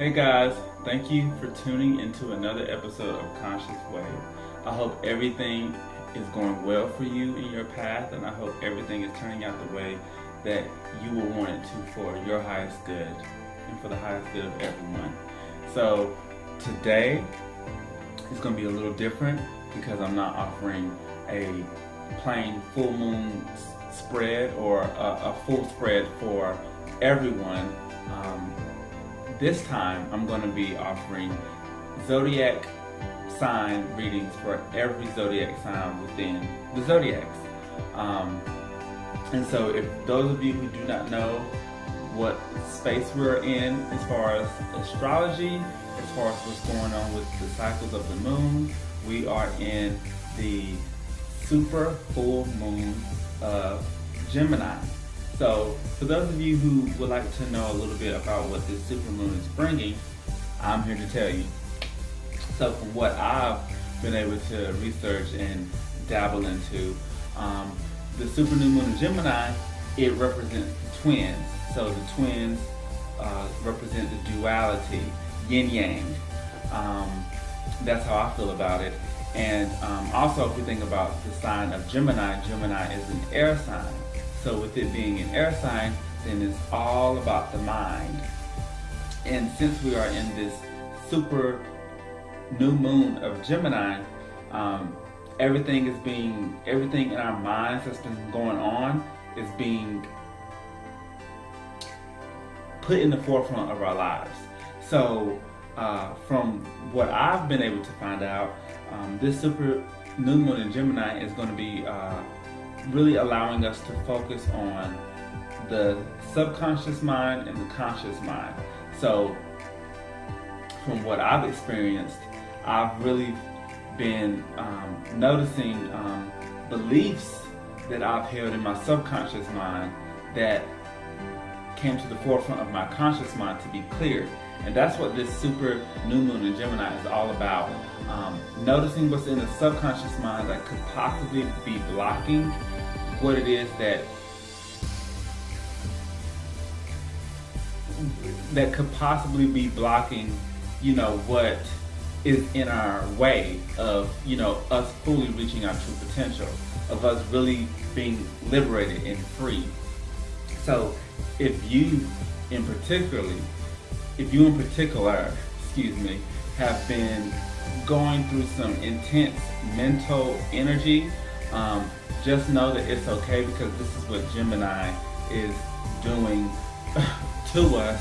Hey guys, thank you for tuning into another episode of Conscious Wave. I hope everything is going well for you in your path, and I hope everything is turning out the way that you will want it to for your highest good and for the highest good of everyone. So today is going to be a little different because I'm not offering a plain full moon spread or a full spread for everyone. This time I'm going to be offering zodiac sign readings for every zodiac sign within the zodiacs. And so if those of you who do not know what space we're in as far as astrology, as far as what's going on with the cycles of the moon, we are in the super full moon of Gemini. So for those of you who would like to know a little bit about what this supermoon is bringing, I'm here to tell you. So from what I've been able to research and dabble into, the super new moon in Gemini, it represents the twins. So the twins represent the duality, yin yang. That's how I feel about it. And also if we think about the sign of Gemini, Gemini is an air sign. So with it being an air sign, then it's all about the mind. And since we are in this super new moon of Gemini, everything in our minds that's been going on is being put in the forefront of our lives. So from what I've been able to find out, this super new moon in Gemini is going to be really allowing us to focus on the subconscious mind and the conscious mind. So from what I've experienced, I've really been noticing beliefs that I've held in my subconscious mind that came to the forefront of my conscious mind to be cleared. And that's what this super new moon in Gemini is all about. Noticing what's in the subconscious mind that could possibly be blocking what it is that could possibly be blocking, what is in our way of, us fully reaching our true potential, of us really being liberated and free. So if you in particular, have been going through some intense mental energy, just know that it's okay, because this is what Gemini is doing to us,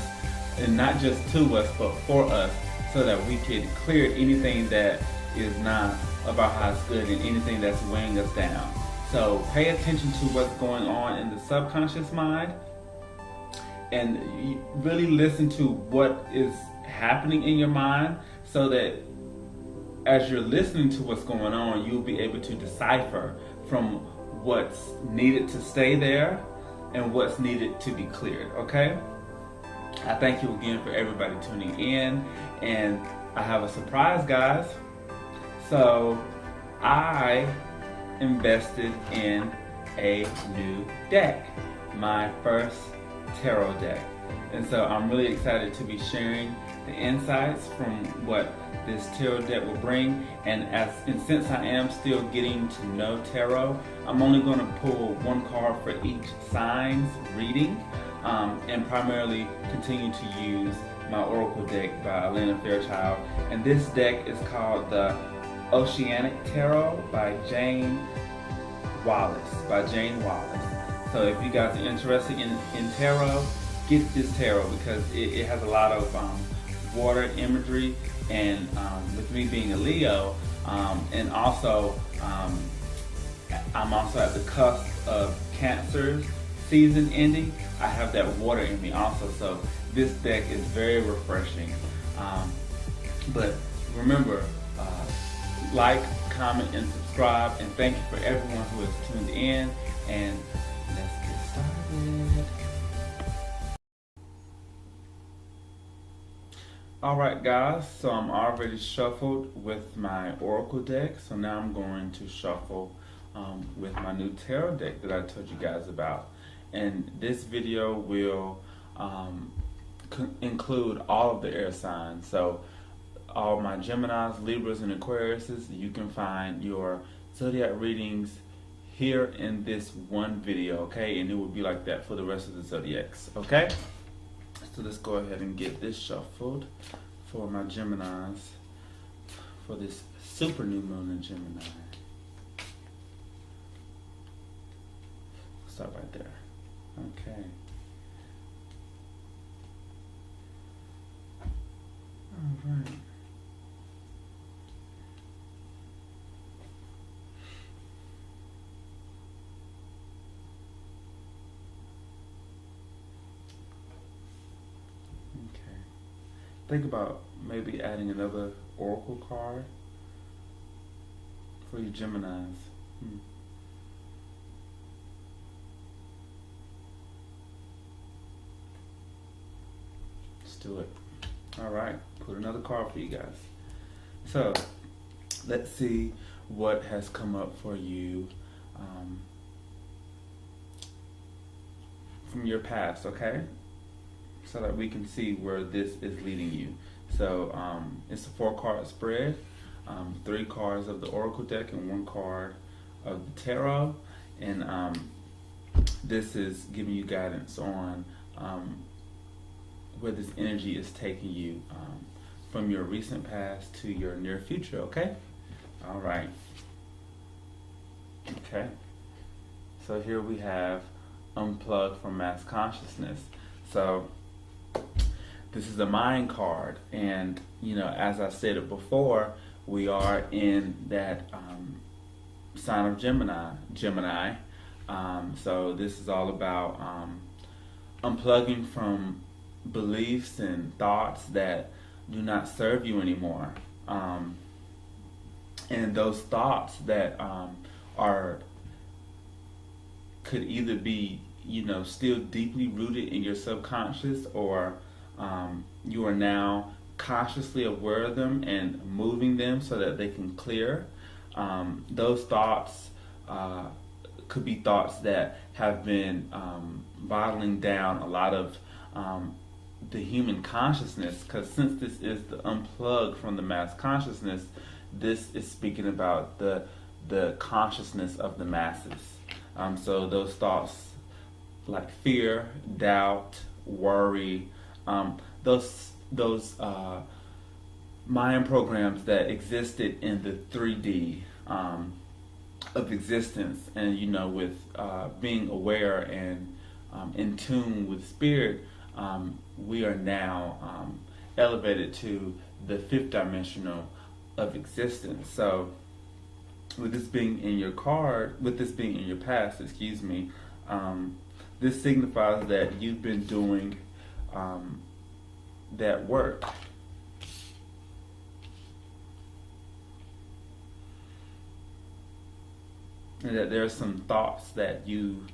and not just to us, but for us, so that we can clear anything that is not of our highest good and anything that's weighing us down. So pay attention to what's going on in the subconscious mind, and really listen to what is happening in your mind, so that as you're listening to what's going on, you'll be able to decipher from what's needed to stay there and what's needed to be cleared, okay? I thank you again for everybody tuning in, and I have a surprise, guys. So I invested in a new deck, my first tarot deck. And so I'm really excited to be sharing the insights from what this tarot deck will bring. And since I am still getting to know tarot, I'm only going to pull one card for each sign's reading, and primarily continue to use my Oracle deck by Elena Fairchild. And this deck is called the Oceanic Tarot by Jane Wallace. So if you guys are interested in tarot, get this tarot, because it has a lot of water imagery, and with me being a Leo, and also I'm also at the cusp of Cancer's season ending, I have that water in me also, so this deck is very refreshing. But remember, like, comment, and subscribe, and thank you for everyone who has tuned in, and let's get started. Alright guys, so I'm already shuffled with my Oracle deck, so now I'm going to shuffle with my new tarot deck that I told you guys about. And this video will include all of the air signs. So all my Geminis, Libras, and Aquariuses, you can find your zodiac readings here in this one video, okay? And it will be like that for the rest of the zodiacs, okay? So let's go ahead and get this shuffled for my Geminis for this super new moon in Gemini. Start right there. Okay. All right. Okay. Think about maybe adding another oracle card for your Geminis. Let's do it. All right, put another card for you guys. So let's see what has come up for you from your past, okay? So that we can see where this is leading you. So it's a 4-card spread, 3 cards of the oracle deck and 1 card of the tarot, and this is giving you guidance on where this energy is taking you from your recent past to your near future, okay? All right. Okay. So here we have Unplugged from Mass Consciousness. So this is a mind card, and you know, as I said it before, we are in that sign of Gemini. So this is all about unplugging from beliefs and thoughts that do not serve you anymore, and those thoughts that could either be, you know, still deeply rooted in your subconscious, or you are now consciously aware of them and moving them so that they can clear. Those thoughts could be thoughts that have been bottling down a lot of the human consciousness, because since this is the unplug from the mass consciousness, this is speaking about the consciousness of the masses. So those thoughts like fear, doubt, worry, those Mayan programs that existed in the 3D of existence, and you know, with being aware and in tune with spirit, we are now elevated to the 5th dimensional of existence. So with this being in your card, with this being in your past, excuse me, this signifies that you've been doing that work. And that there are some thoughts that you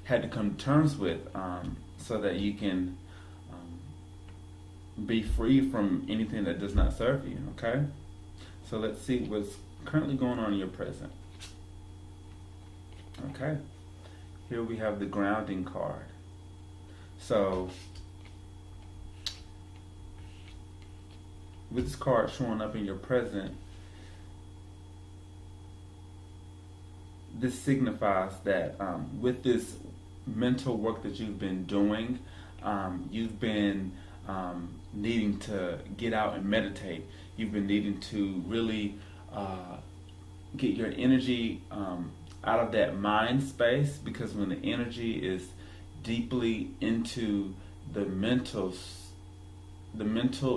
had to come to terms with, so that you can be free from anything that does not serve you, okay? So let's see what's currently going on in your present. Okay, here we have the grounding card. So with this card showing up in your present, this signifies that with this mental work that you've been doing, you've been needing to get out and meditate. You've been needing to really get your energy out of that mind space, because when the energy is deeply into the mental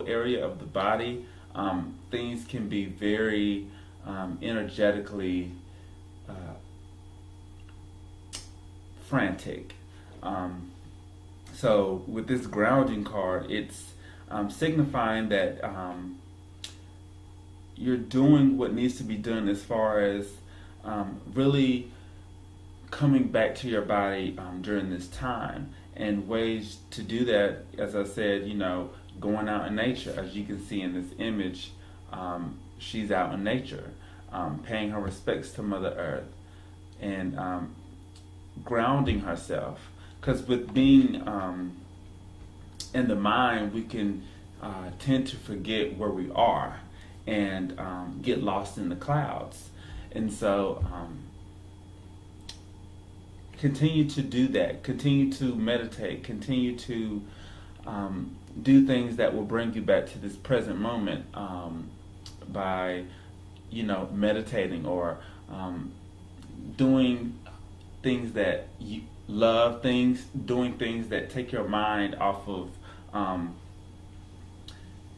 area of the body, things can be very energetically frantic. So with this grounding card, it's signifying that you're doing what needs to be done as far as really coming back to your body during this time. And ways to do that, as I said, you know, going out in nature. As you can see in this image, she's out in nature, paying her respects to Mother Earth, and grounding herself. Because with being in the mind, we can tend to forget where we are and get lost in the clouds. And so continue to do that. Continue to meditate. Continue to do things that will bring you back to this present moment by, meditating or doing things that you love, doing things that take your mind off of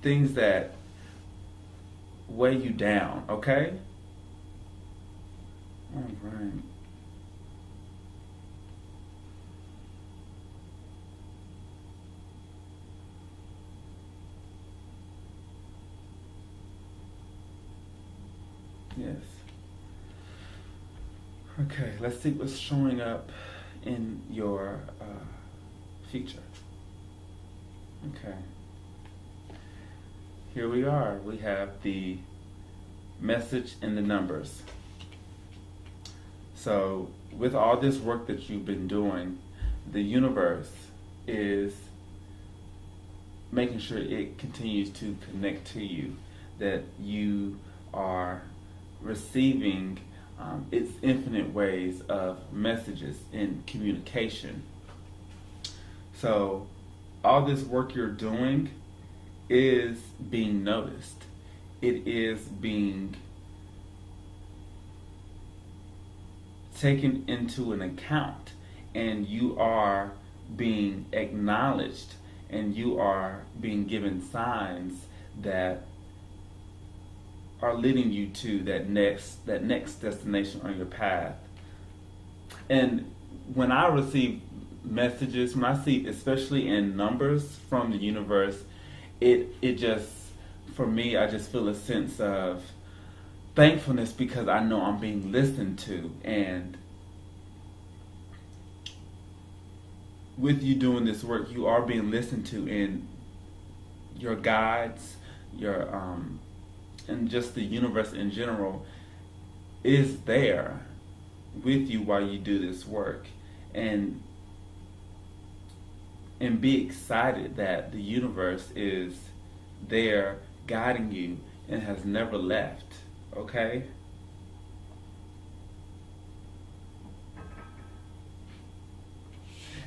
things that weigh you down, okay? All right. Yes. Okay, let's see what's showing up in your future. Okay. Here we are. We have the message and the numbers. So, with all this work that you've been doing, the universe is making sure it continues to connect to you, that you are receiving its infinite ways of messages in communication. So all this work you're doing is being noticed. It is being taken into an account, and you are being acknowledged, and you are being given signs that are leading you to that next destination on your path. And when I receive messages, when I see, especially in numbers from the universe, it just, for me, I just feel a sense of thankfulness because I know I'm being listened to. And with you doing this work, you are being listened to, and your guides, your and just the universe in general is there with you while you do this work. And be excited that the universe is there guiding you and has never left, okay?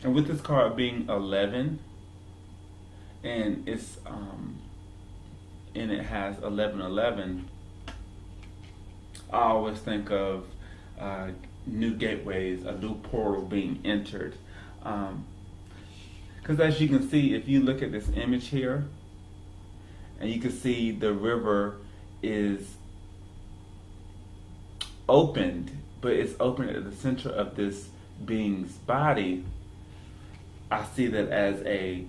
And with this card being 11, and it's and it has 1111, I always think of new gateways, a new portal being entered. Because as you can see, if you look at this image here, and you can see the river is opened, but it's open at the center of this being's body. I see that as a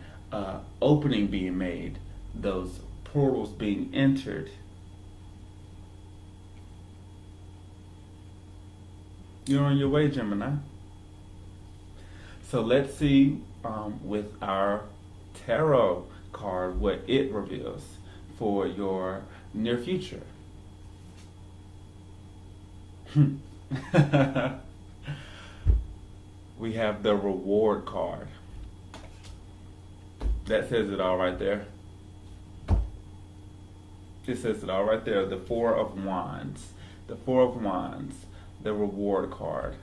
opening being made, those portals being entered. You're on your way, Gemini. So let's see with our tarot card what it reveals for your near future. We have the reward card. That says it all right there. It says it all right there. The Four of Wands. The Four of Wands. The reward card.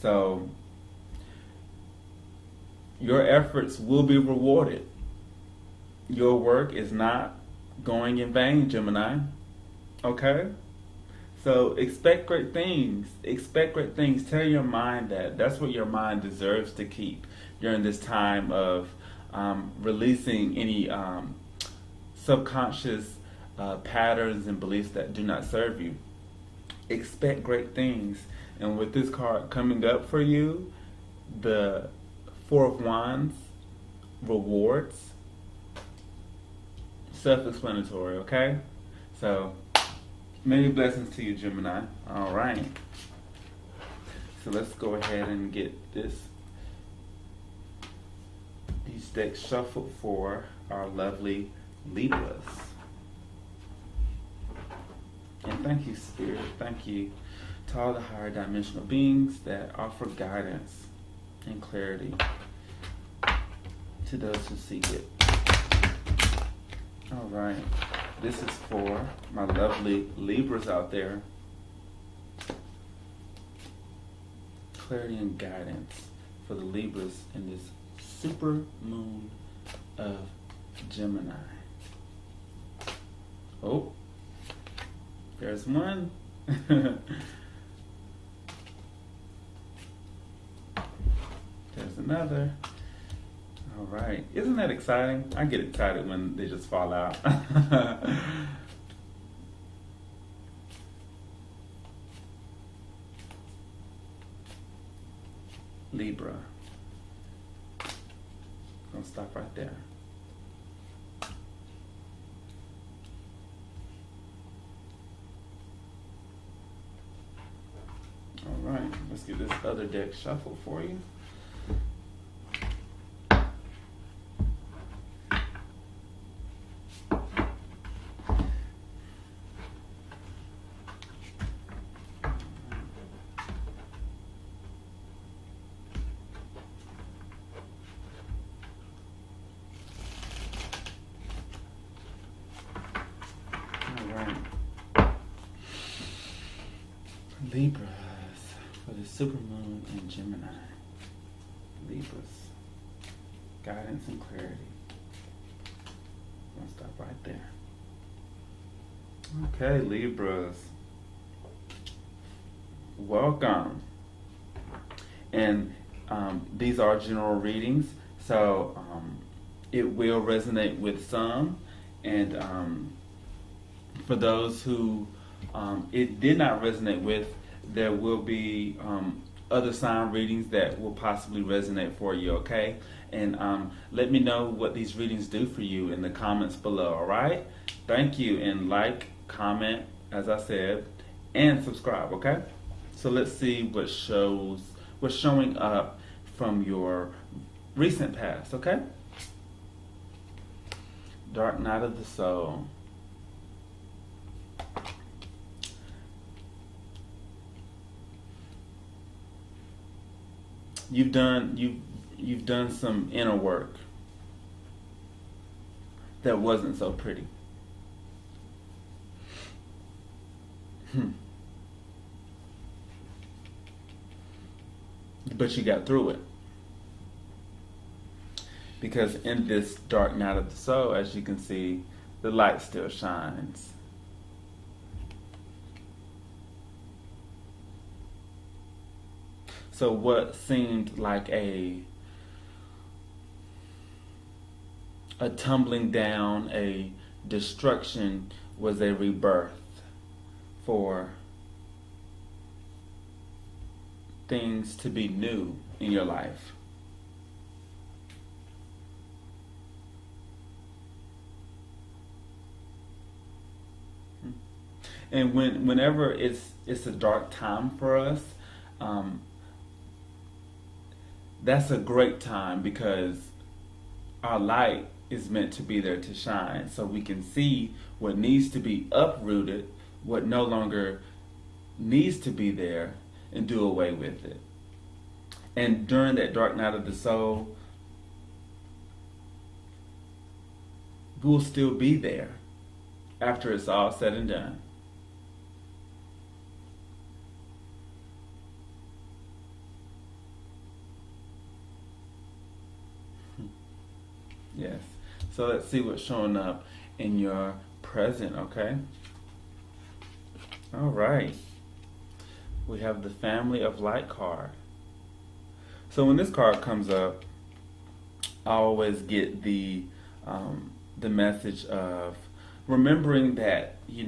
So your efforts will be rewarded. Your work is not going in vain, Gemini. Okay? So expect great things. Expect great things. Tell your mind that. That's what your mind deserves to keep during this time of releasing any subconscious patterns and beliefs that do not serve you. Expect great things. And with this card coming up for you, the Four of Wands, rewards, self-explanatory, okay? So, many blessings to you, Gemini. All right. So let's go ahead and get these decks shuffled for our lovely Libras. And thank you, Spirit. Thank you to all the higher dimensional beings that offer guidance and clarity to those who seek it. All right. This is for my lovely Libras out there. Clarity and guidance for the Libras in this super moon of Gemini. Oh, there's one. There's another. All right. Isn't that exciting? I get excited when they just fall out. Libra. Gonna stop right there. All right. Let's get this other deck shuffled for you. Libras for the supermoon in Gemini. Libras. Guidance and clarity. I'm gonna stop right there. Okay, Libras. Welcome. And these are general readings, so it will resonate with some. And for those who it did not resonate with, there will be other sign readings that will possibly resonate for you, okay? And let me know what these readings do for you in the comments below, all right? Thank you, and like, comment, as I said, and subscribe, okay? So let's see what's showing up from your recent past, okay? Dark Night of the Soul. You've done some inner work that wasn't so pretty. But you got through it. Because in this dark night of the soul, as you can see, the light still shines. So what seemed like a tumbling down, a destruction, was a rebirth for things to be new in your life. And whenever it's a dark time for us, that's a great time, because our light is meant to be there to shine, so we can see what needs to be uprooted, what no longer needs to be there, and do away with it. And during that dark night of the soul, we'll still be there after it's all said and done. Yes. So let's see what's showing up in your present, okay? All right. We have the Family of Light card. So when this card comes up, I always get the message of remembering that, you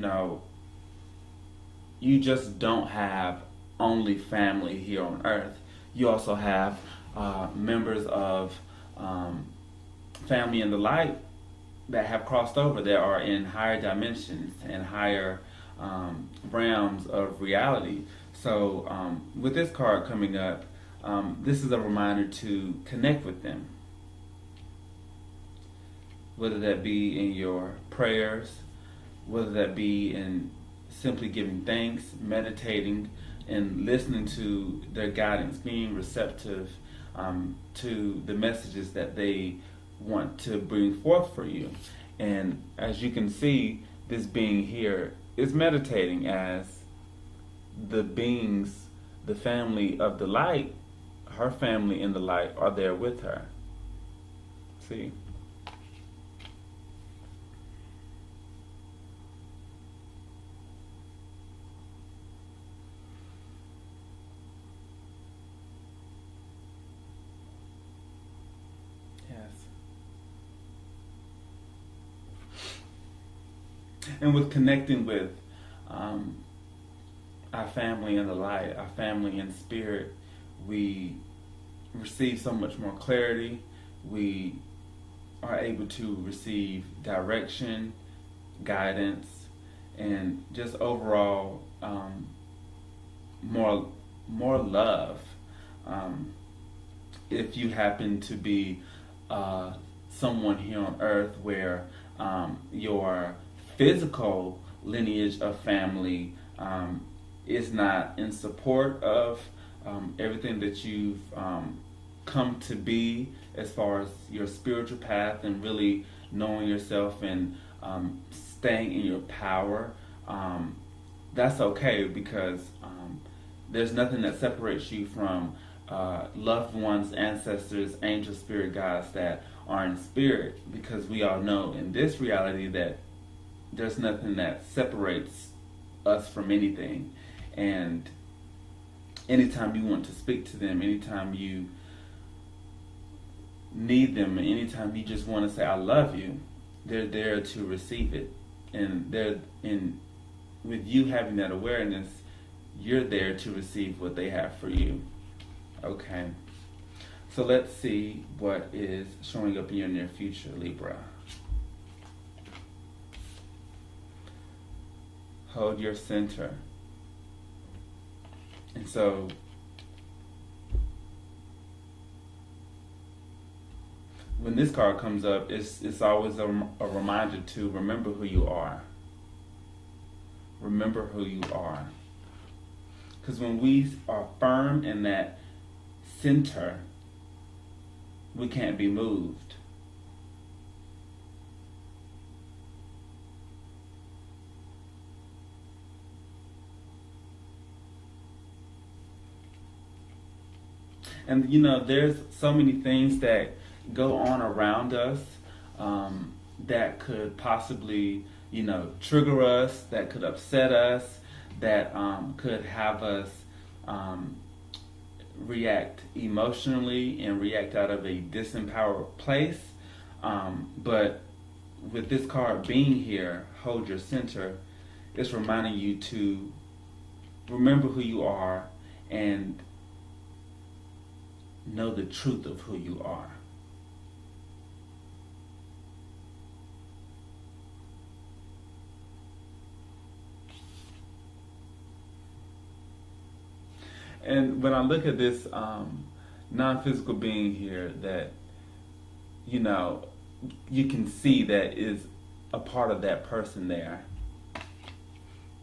just don't have only family here on earth. You also have members of family in the light that have crossed over, that are in higher dimensions and higher realms of reality. So with this card coming up, this is a reminder to connect with them, whether that be in your prayers, whether that be in simply giving thanks, meditating, and listening to their guidance, being receptive to the messages that they want to bring forth for you. And as you can see, this being here is meditating as the beings, the family of the light, her family in the light, are there with her. See? Yes. And with connecting with our family in the light, our family in spirit, we receive so much more clarity. We are able to receive direction, guidance, and just overall more love. If you happen to be someone here on earth where your physical lineage of family is not in support of everything that you've come to be as far as your spiritual path and really knowing yourself and staying in your power, that's okay, because there's nothing that separates you from loved ones, ancestors, angel, spirit guides that are in spirit, because we all know in this reality that there's nothing that separates us from anything. And anytime you want to speak to them, anytime you need them, anytime you just want to say I love you, they're there to receive it. And with you having that awareness, you're there to receive what they have for you. Okay, so let's see what is showing up in your near future, Libra. Hold your center. And so when this card comes up, it's always a reminder to remember who you are. Remember who you are. Because when we are firm in that center, we can't be moved. And there's so many things that go on around us that could possibly, trigger us, that could upset us, that could have us react emotionally and react out of a disempowered place. But with this card being here, hold your center, it's reminding you to remember who you are and know the truth of who you are. And when I look at this non-physical being here, that you can see that is a part of that person there.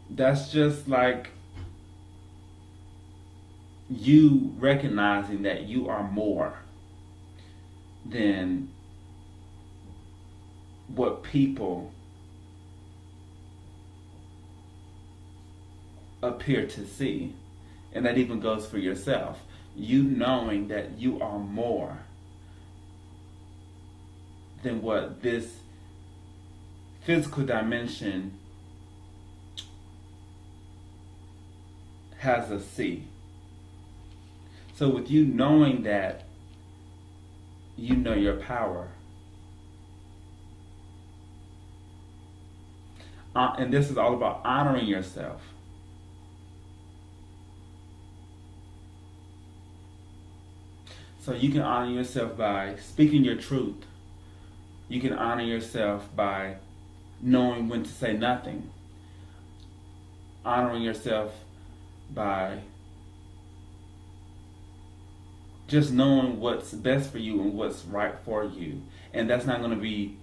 That's just like you recognizing that you are more than what people appear to see. And that even goes for yourself. You knowing that you are more than what this physical dimension has us see. So with you knowing that, you know your power. And this is all about honoring yourself. So you can honor yourself by speaking your truth. You can honor yourself by knowing when to say nothing. Honoring yourself by just knowing what's best for you and what's right for you. And that's not going to be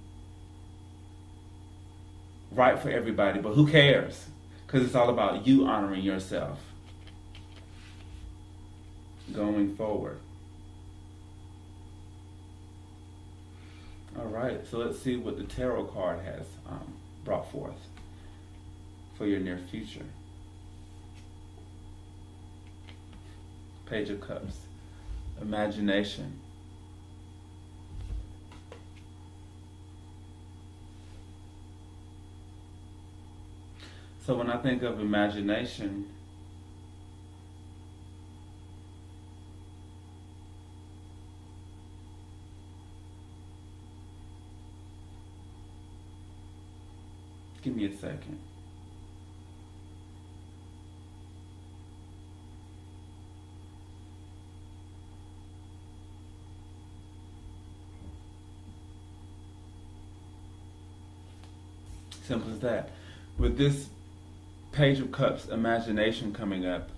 right for everybody, but who cares? Because it's all about you honoring yourself going forward. All right, so let's see what the tarot card has brought forth for your near future. Page of Cups, imagination. So when I think of imagination, give me a second. Simple as that. With this Page of Cups, imagination coming up,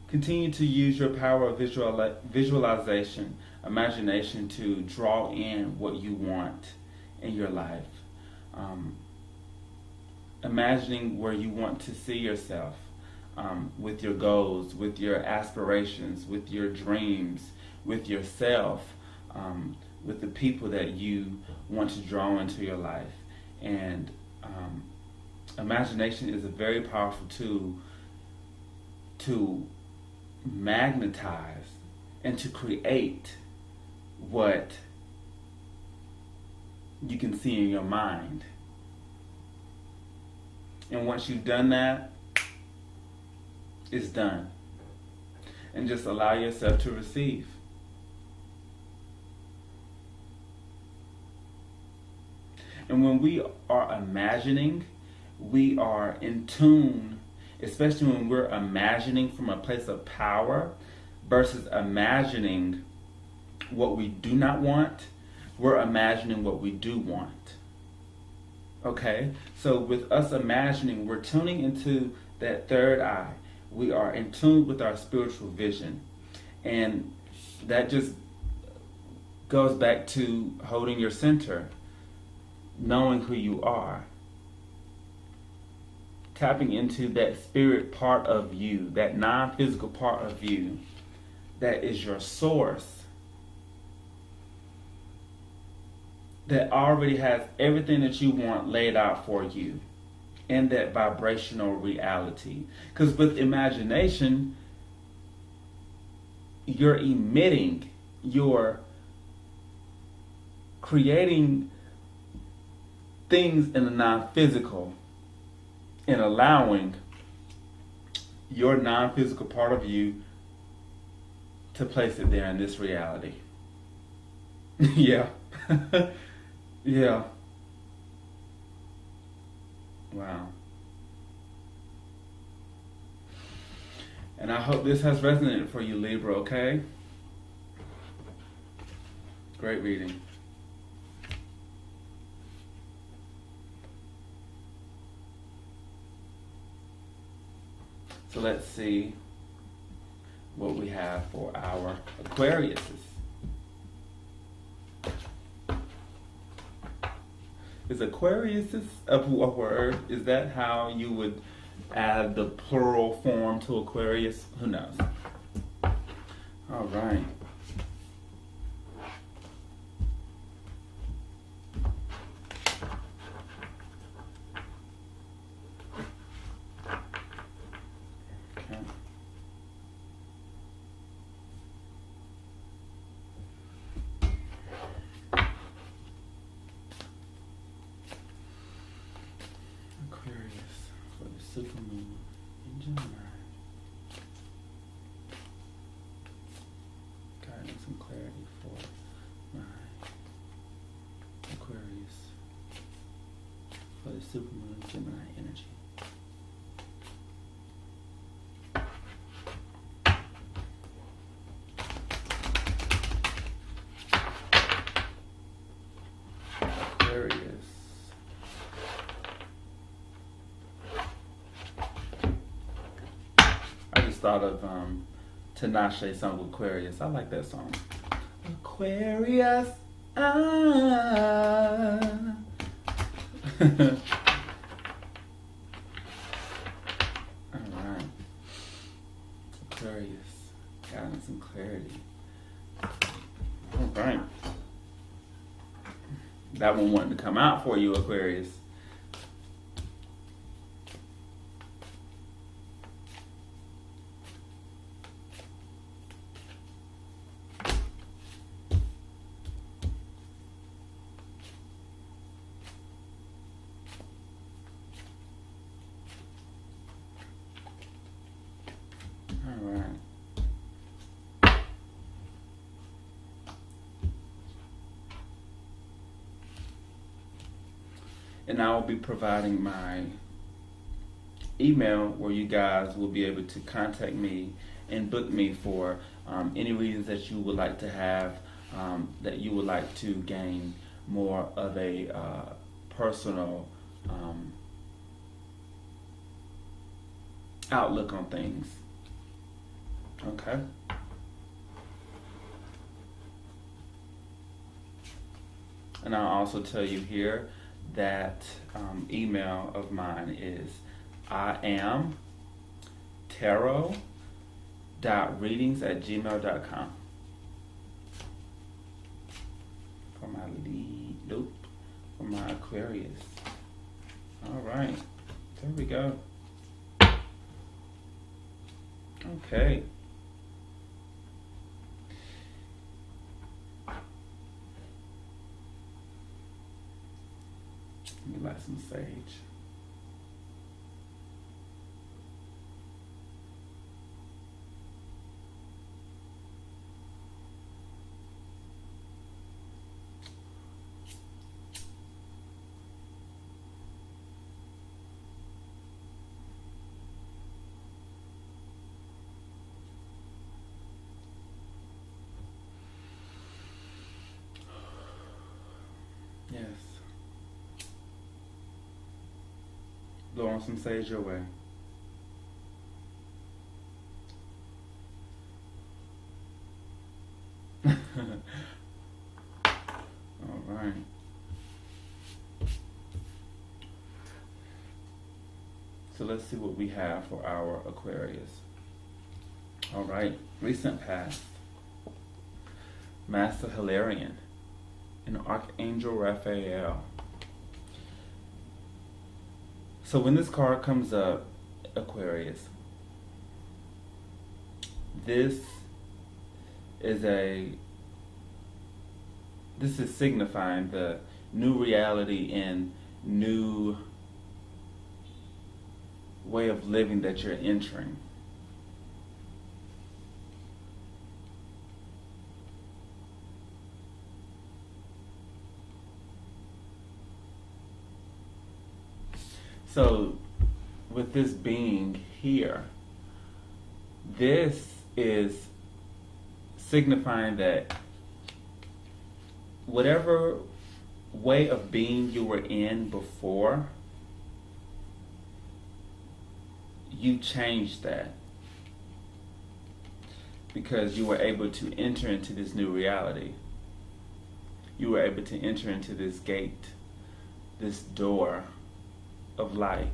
continue to use your power of visualization, imagination to draw in what you want in your life. Imagining where you want to see yourself, with your goals, with your aspirations, with your dreams, with yourself, with the people that you want to draw into your life. And imagination is a very powerful tool to magnetize and to create what you can see in your mind. And once you've done that, it's done. And just allow yourself to receive. And when we are imagining, we are in tune, especially when we're imagining from a place of power versus imagining what we do not want, we're imagining what we do want. Okay? So with us imagining, we're tuning into that third eye. We are in tune with our spiritual vision. And that just goes back to holding your center, knowing who you are, tapping into that spirit part of you, that non-physical part of you, that is your source, that already has everything that you want laid out for you in that vibrational reality. Because with imagination, you're emitting, you're creating things in the non-physical and allowing your non-physical part of you to place it there in this reality. Yeah. Yeah. Wow. And I hope this has resonated for you, Libra, okay? Great reading. So let's see what we have for our Aquariuses. Is Aquariuses a word? Is that how you would add the plural form to Aquarius? Who knows? All right. Supermoon in Gemini. Guidance and clarity for my Aquarius for the supermoon Gemini energy. Aquarius. Thought of Tinashe's song Aquarius. I like that song. Aquarius. Ah. Alright. Aquarius. Guidance and clarity. Alright. That one wanted to come out for you, Aquarius. All right. And I will be providing my email where you guys will be able to contact me and book me for any reasons that you would like to have, that you would like to gain more of a personal outlook on things. Okay. And I'll also tell you here that email of mine is eyeamtarot.readings@gmail.com for my for my Aquarius. All right, there we go. Okay. Let me light some sage. Yes. Blow on some sage your way. All right. So let's see what we have for our Aquarius. All right. Recent past. Master Hilarion and Archangel Raphael. So when this card comes up, Aquarius, this is signifying the new reality and new way of living that you're entering. So with this being here, this is signifying that whatever way of being you were in before, you changed that because you were able to enter into this new reality. You were able to enter into this gate, this door of light.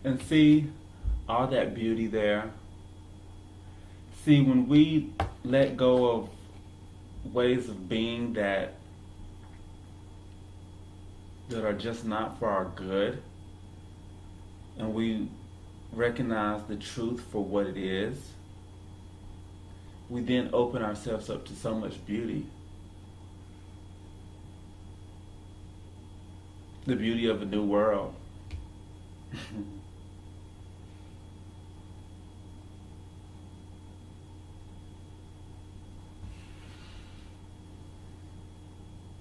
And see all that beauty there. See, when we let go of ways of being that are just not for our good, and we recognize the truth for what it is, we then open ourselves up to so much beauty. The beauty of a new world.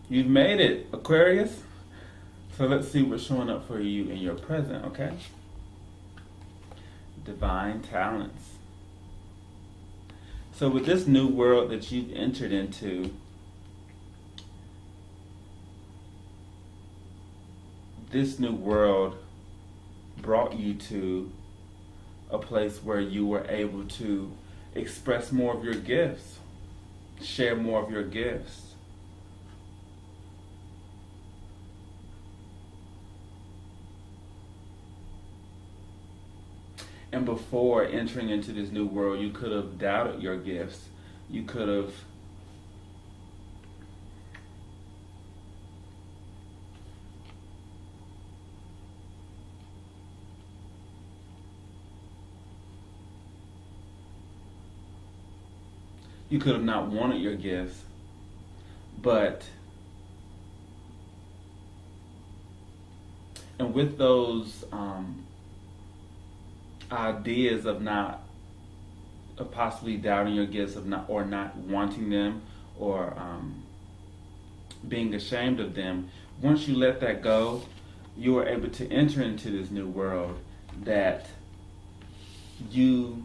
You've made it, Aquarius. So let's see what's showing up for you in your present, okay? Divine talents. So with this new world that you've entered into, this new world brought you to a place where you were able to express more of your gifts, share more of your gifts. And before entering into this new world, you could have doubted your gifts. You could have not wanted your gifts, but and with those ideas of possibly doubting your gifts, of not wanting them, or being ashamed of them, once you let that go, you are able to enter into this new world that you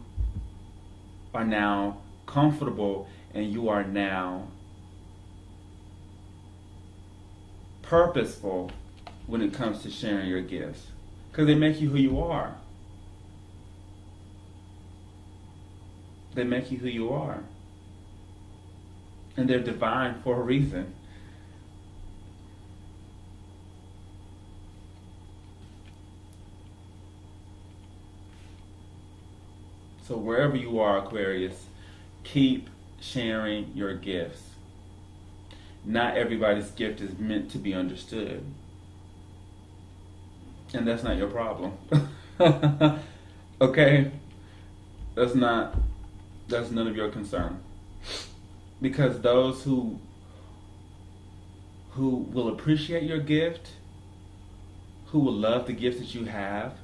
are now comfortable, and you are now purposeful when it comes to sharing your gifts, because they make you who you are. They make you who you are, and they're divine for a reason. So wherever you are, Aquarius, keep sharing your gifts. Not everybody's gift is meant to be understood. And that's not your problem. Okay? That's none of your concern. Because those who will appreciate your gift, who will love the gift that you have,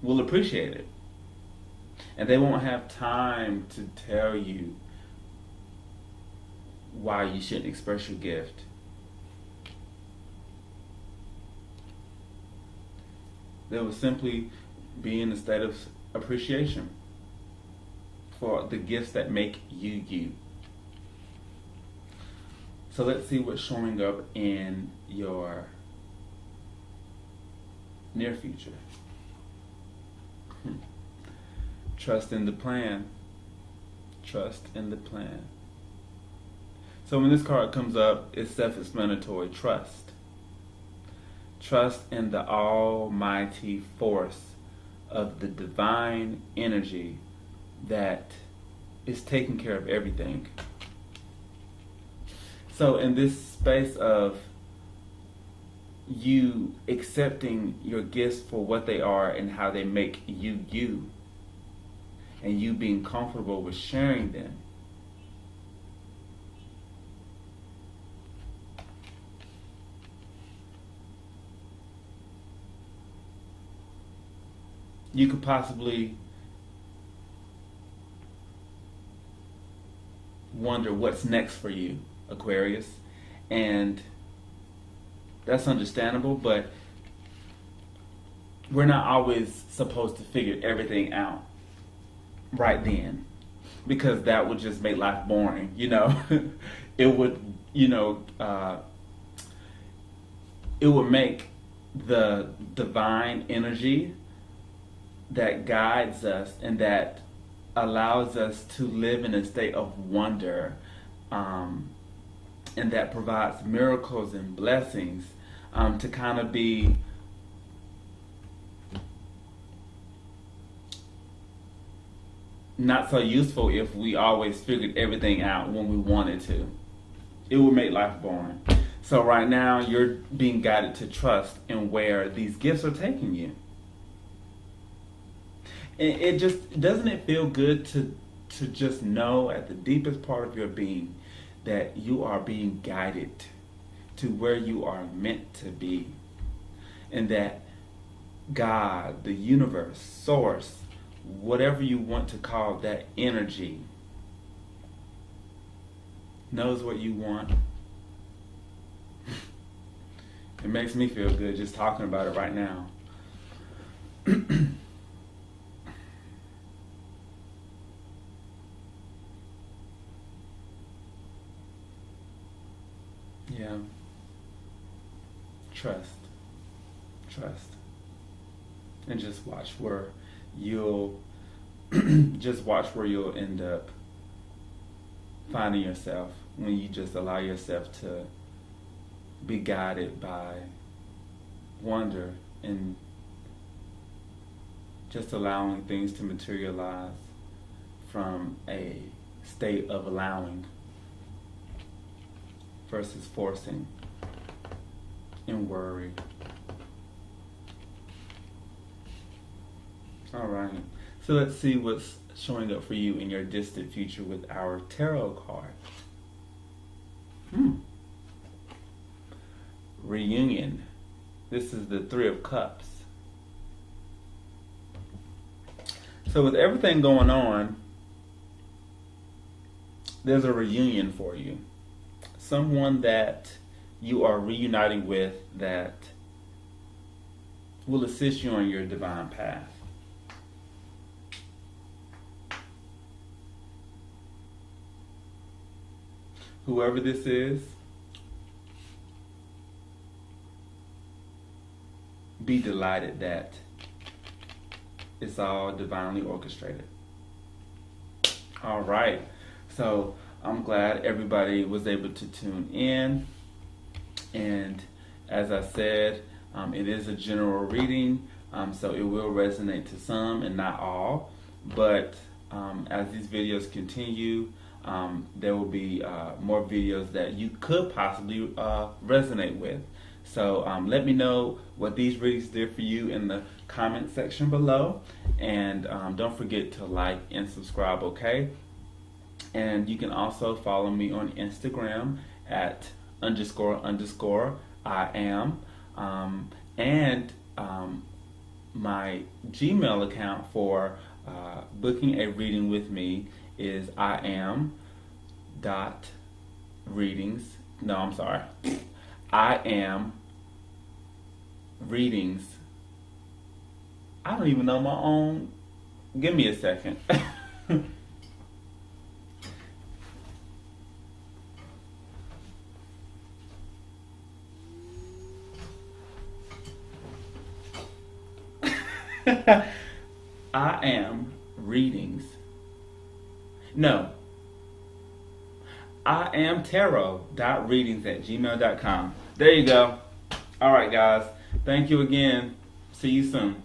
will appreciate it. And they won't have time to tell you why you shouldn't express your gift. They will simply be in a state of appreciation for the gifts that make you you. So let's see what's showing up in your near future. Trust in the plan. Trust in the plan. So when this card comes up, it's self-explanatory. Trust. Trust in the almighty force of the divine energy that is taking care of everything. So in this space of you accepting your gifts for what they are and how they make you you, and you being comfortable with sharing them, you could possibly wonder what's next for you, Aquarius. And that's understandable, but we're not always supposed to figure everything out right then, because that would just make life boring, It would, it would make the divine energy that guides us and that allows us to live in a state of wonder, and that provides miracles and blessings, to kind of be not so useful if we always figured everything out when we wanted to. It would make life boring. So right now, you're being guided to trust in where these gifts are taking you. And it just, doesn't it feel good to just know at the deepest part of your being that you are being guided to where you are meant to be, and that God, the universe, source, whatever you want to call that energy, knows what you want. It makes me feel good just talking about it right now. Yeah. Trust. And just watch where you'll end up finding yourself when you just allow yourself to be guided by wonder and just allowing things to materialize from a state of allowing versus forcing and worry. All right, so let's see what's showing up for you in your distant future with our tarot card. Reunion. This is the Three of Cups. So with everything going on, there's a reunion for you. Someone that you are reuniting with that will assist you on your divine path. Whoever this is, be delighted that it's all divinely orchestrated. All right. So I'm glad everybody was able to tune in. And as I said, it is a general reading, so it will resonate to some and not all. But as these videos continue, there will be more videos that you could possibly resonate with. So let me know what these readings did for you in the comment section below. And don't forget to like and subscribe, okay? And you can also follow me on Instagram at __ I am. And my Gmail account for booking a reading with me is eyeamtarot.readings. No, I'm sorry. eyeamreadings. I don't even know my own. Give me a second. I am readings. No. eyeamtarot.readings@gmail.com. There you go. All right, guys. Thank you again. See you soon.